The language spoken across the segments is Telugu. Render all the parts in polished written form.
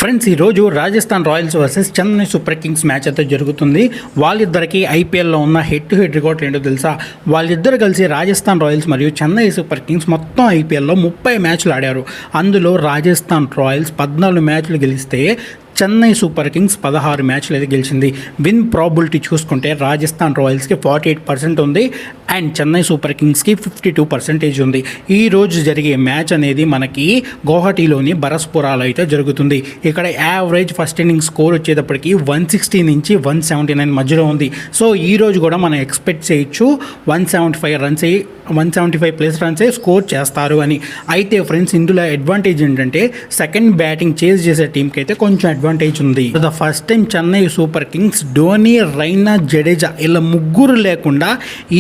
ఫ్రెండ్స్, ఈరోజు Rajasthan Royals versus Chennai super Kings match అయితే జరుగుతుంది. వాళ్ళిద్దరికి ఐపీఎల్లో ఉన్న హెడ్ టు హెడ్ రికార్డులు ఏంటో తెలుసా? వాళ్ళిద్దరు కలిసి రాజస్థాన్ రాయల్స్ మరియు చెన్నై సూపర్ కింగ్స్ మొత్తం ఐపీఎల్లో 30 మ్యాచ్లు ఆడారు. అందులో రాజస్థాన్ రాయల్స్ 14 మ్యాచ్లు గెలిస్తే చెన్నై సూపర్ కింగ్స్ 16 మ్యాచ్లు అయితే గెలిచింది. విన్ ప్రాబిలిటీ చూసుకుంటే రాజస్థాన్ రాయల్స్కి 48% ఉంది అండ్ చెన్నై సూపర్ కింగ్స్కి 52% ఉంది. ఈ రోజు జరిగే మ్యాచ్ అనేది మనకి గౌహటిలోని బరస్పురాలో అయితే జరుగుతుంది. ఇక్కడ యావరేజ్ ఫస్ట్ ఇన్నింగ్ స్కోర్ వచ్చేటప్పటికి 160 నుంచి 179 మధ్యలో ఉంది. సో ఈ రోజు కూడా మనం ఎక్స్పెక్ట్ చేయొచ్చు 175 ప్లస్ రన్సే స్కోర్ చేస్తారు అని. అయితే ఫ్రెండ్స్, ఇందులో అడ్వాంటేజ్ ఏంటంటే సెకండ్ బ్యాటింగ్ చేజ్ చేసే టీంకి అయితే కొంచెం అడ్వాంటేజ్ ఉంది. The first time Chennai super Kings Dhoni, Raina, Jadeja ఇలా ముగ్గురు లేకుండా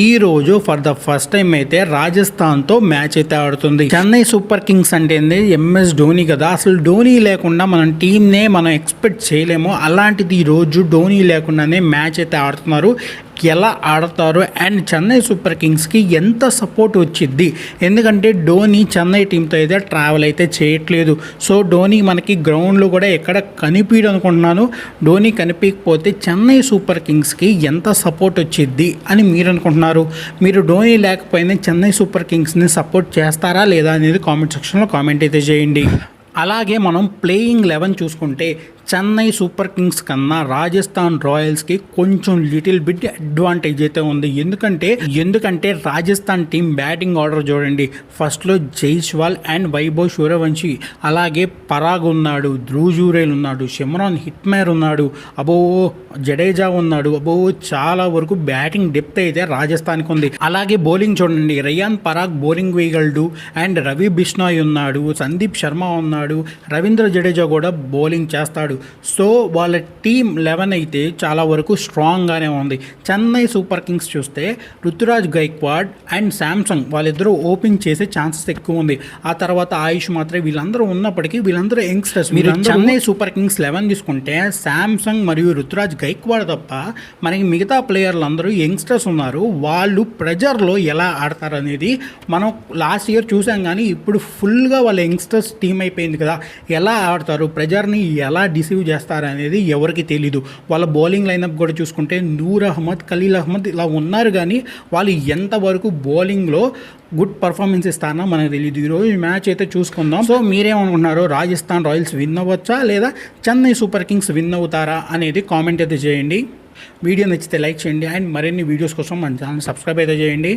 ఈ రోజు ఫర్ ద ఫస్ట్ టైం అయితే రాజస్థాన్తో మ్యాచ్ అయితే ఆడుతుంది. చెన్నై సూపర్ కింగ్స్ అంటే ఎంఎస్ ధోని కదా, అసలు ధోని లేకుండా మనం టీంనే మనం ఎక్స్పెక్ట్ చేయలేము. అలాంటిది ఈ రోజు ధోని లేకుండానే మ్యాచ్ అయితే ఆడుతున్నారు. ఎలా ఆడతారు అండ్ చెన్నై సూపర్ కింగ్స్కి ఎంత సపోర్ట్ వచ్చింది, ఎందుకంటే ధోని చెన్నై టీంతో అయితే ట్రావెల్ అయితే చేయట్లేదు. సో ధోని మనకి గ్రౌండ్లో కూడా ఎక్కడ కనిపించదు అనుకుంటున్నాను. ధోని కనిపించకపోతే చెన్నై సూపర్ కింగ్స్కి ఎంత సపోర్ట్ వచ్చింది అని మీరు అనుకుంటున్నారు? మీరు ధోని లేకపోయినా చెన్నై సూపర్ కింగ్స్ని సపోర్ట్ చేస్తారా లేదా అనేది కామెంట్ సెక్షన్లో కామెంట్ అయితే చేయండి. అలాగే మనం ప్లేయింగ్ 11 చూసుకుంటే చెన్నై సూపర్ కింగ్స్ కన్నా రాజస్థాన్ రాయల్స్కి కొంచెం లిటిల్ బిట్ అడ్వాంటేజ్ అయితే ఉంది. ఎందుకంటే రాజస్థాన్ టీం బ్యాటింగ్ ఆర్డర్ చూడండి. ఫస్ట్లో జైస్వాల్ అండ్ వైభవ్ సూర్యవంశీ, అలాగే పరాగ్ ఉన్నాడు, ధ్రువ్ జురేల్ ఉన్నాడు, షిమ్రాన్ హిట్మేర్ ఉన్నాడు, జడేజా ఉన్నాడు. చాలా వరకు బ్యాటింగ్ డెప్త్ అయితే రాజస్థాన్కి ఉంది. అలాగే బౌలింగ్ చూడండి, రియాన్ పరాగ్ బౌలింగ్ వేయగలడు అండ్ రవి బిష్నాయ్ ఉన్నాడు, సందీప్ శర్మ ఉన్నాడు, రవీంద్ర జడేజా కూడా బౌలింగ్ చేస్తాడు. సో వాళ్ళ టీం 11 అయితే చాలా వరకు స్ట్రాంగ్గానే ఉంది. చెన్నై సూపర్ కింగ్స్ చూస్తే రుతురాజ్ గైక్వాడ్ అండ్ శాంసంగ్ వాళ్ళిద్దరూ ఓపెన్ చేసే ఛాన్సెస్ ఎక్కువ ఉంది. ఆ తర్వాత ఆయుష్ మాత్రమే, వీళ్ళందరూ ఉన్నప్పటికీ వీళ్ళందరూ యంగ్స్టర్స్. మీరు చెన్నై సూపర్ కింగ్స్ 11 తీసుకుంటే శాంసంగ్ మరియు రుతురాజ్ గైక్వాడ్ తప్ప మనకి మిగతా ప్లేయర్లు అందరూ యంగ్స్టర్స్ ఉన్నారు. వాళ్ళు ప్రెజర్లో ఎలా ఆడతారు అనేది మనం లాస్ట్ ఇయర్ చూసాం, కానీ ఇప్పుడు ఫుల్గా వాళ్ళ యంగ్స్టర్స్ టీం అయిపోయింది కదా. ఎలా ఆడతారు, ప్రెజర్ని ఎలా రిసీవ్ చేస్తారు అనేది ఎవరికి తెలీదు. వాళ్ళ బౌలింగ్ లైనప్ కూడా చూసుకుంటే నూర్ అహ్మద్, ఖలీల్ అహ్మద్ ఇలా ఉన్నారు, కానీ వాళ్ళు ఎంతవరకు బౌలింగ్లో గుడ్ పర్ఫార్మెన్స్ ఇస్తారో మనకు తెలియదు. ఈరోజు మ్యాచ్ అయితే చూసుకుందాం. సో మీరేమనుకుంటున్నారు, రాజస్థాన్ రాయల్స్ విన్ అవ్వచ్చా లేదా చెన్నై సూపర్ కింగ్స్ విన్ అవుతారా అనేది కామెంట్ అయితే చేయండి. వీడియో నచ్చితే లైక్ చేయండి అండ్ మరిన్ని వీడియోస్ కోసం మన ఛానల్ సబ్స్క్రైబ్ అయితే చేయండి.